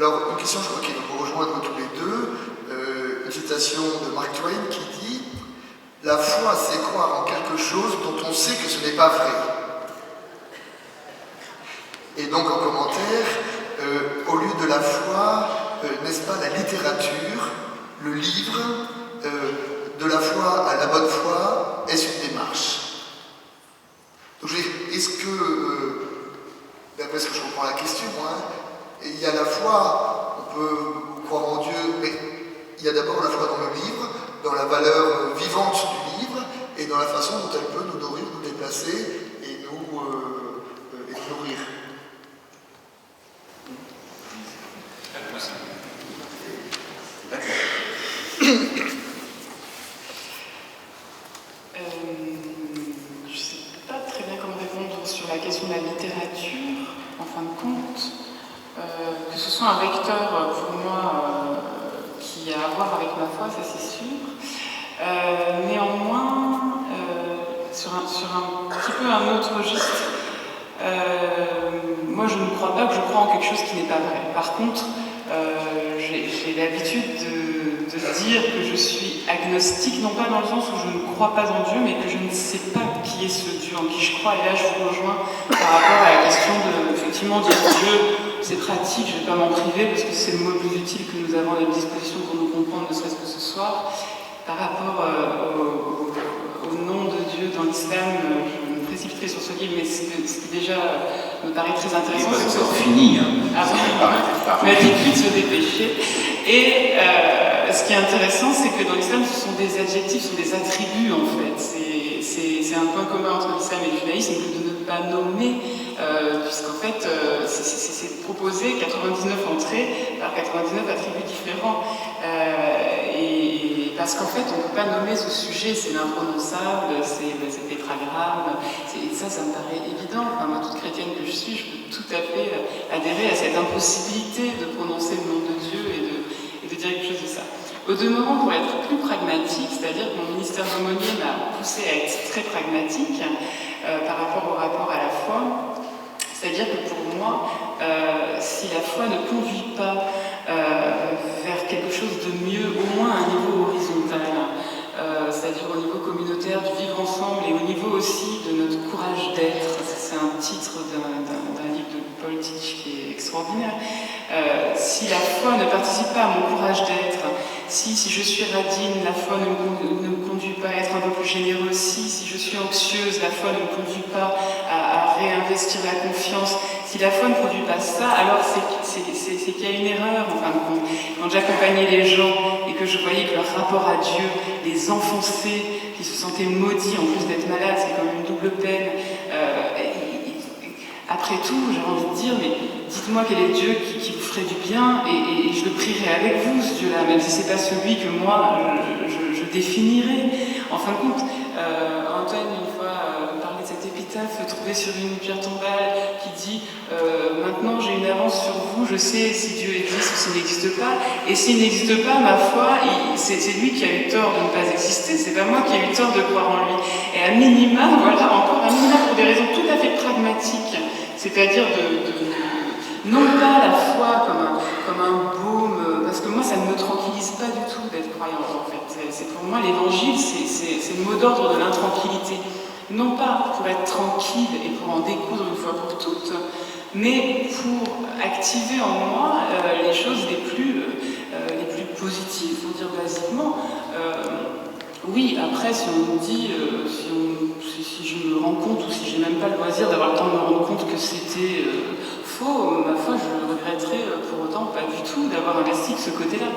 Alors, une question, je crois, qui va vous rejoindre tous les deux, une citation de Mark Twain qui dit « La foi, c'est croire en quelque chose dont on sait que ce n'est pas vrai. » Et donc, en commentaire, au lieu de la foi, n'est-ce pas la littérature, le livre, de la foi à la bonne foi, est-ce une démarche? Donc, est-ce que, d'après ce que je comprends la question, il y a la foi, on peut croire en Dieu, mais il y a d'abord la foi dans le livre, dans la valeur vivante du livre, et dans la façon dont elle peut nous nourrir, nous déplacer et nous nourrir. Je ne sais pas très bien comment répondre sur la question de la littérature, en fin de compte. Que ce soit un vecteur pour moi qui a à voir avec ma foi, ça c'est sûr. Néanmoins, sur un petit peu un autre registre, moi je ne crois pas que je crois en quelque chose qui n'est pas vrai. Par contre, j'ai l'habitude de dire que je suis agnostique, non pas dans le sens où je ne crois pas en Dieu, mais que je ne sais pas qui est ce Dieu en qui je crois. Et là, je vous rejoins par rapport à la question de, effectivement, dire Dieu, c'est pratique, je ne vais pas m'en priver, parce que c'est le mot le plus utile que nous avons à notre disposition pour nous comprendre, ne serait-ce que ce soir. Par rapport au nom de Dieu dans l'islam, je me précipiterai sur ce livre, mais ce qui déjà me paraît très intéressant. C'est fini, hein. Mais vite de se dépêcher. Et ce qui est intéressant, c'est que dans l'islam, ce sont des adjectifs, ce sont des attributs en fait. C'est un point commun entre l'islam et le judaïsme que de ne pas nommer, puisqu'en fait, c'est proposé 99 entrées par 99 attributs différents. Et parce qu'en fait, on ne peut pas nommer ce sujet, c'est l'imprononçable, c'est tétragramme, ça me paraît évident. Enfin, moi, toute chrétienne que je suis, je peux tout à fait adhérer à cette impossibilité de prononcer le nom de Dieu et de dire quelque chose de ça. Au demeurant, pour être plus pragmatique, c'est-à-dire que mon ministère d'aumônier m'a poussé à être très pragmatique par rapport au rapport à la foi, c'est-à-dire que pour moi, si la foi ne conduit pas vers quelque chose de mieux, au moins à un niveau horizontal, c'est-à-dire au niveau communautaire, du vivre ensemble, et au niveau aussi de notre courage d'être, c'est un titre d'un livre de Paul Tillich qui est extraordinaire, si la foi ne participe pas à mon courage d'être, si je suis radine, la foi ne me conduit pas à être un peu plus généreux, si je suis anxieuse, la foi ne me conduit pas à réinvestir la confiance, si la foi ne produit pas ça, alors c'est qu'il y a une erreur. Enfin, quand j'accompagnais les gens et que je voyais que leur rapport à Dieu les enfonçait, qu'ils se sentaient maudits en plus d'être malades, c'est comme une double peine. Après tout, j'ai envie de dire, mais dites-moi quel est Dieu qui vous ferait du bien, et je le prierai avec vous, ce Dieu-là, même si c'est pas celui que moi je définirai. En fin de compte, Antoine, une fois, parlait de cette épitaphe trouvée sur une pierre tombale qui dit maintenant j'ai une avance sur vous, je sais si Dieu existe ou s'il n'existe pas, et s'il n'existe pas, ma foi, c'est lui qui a eu tort de ne pas exister, c'est pas moi qui ai eu tort de croire en lui. Et à minima, voilà, encore à minima, pour des raisons tout à fait pragmatiques, c'est-à-dire non pas la foi comme un baume, parce que moi ça ne me tranquillise pas du tout d'être croyante en fait. C'est pour moi l'évangile, c'est le mot d'ordre de l'intranquillité. Non pas pour être tranquille et pour en découdre une fois pour toutes, mais pour activer en moi les choses les plus positives, pour dire basiquement. Oui, après, si on me dit, si je me rends compte, ou si j'ai même pas le loisir d'avoir le temps de me rendre compte que c'était faux, ma foi, je regretterais pour autant pas du tout d'avoir investi de ce côté-là.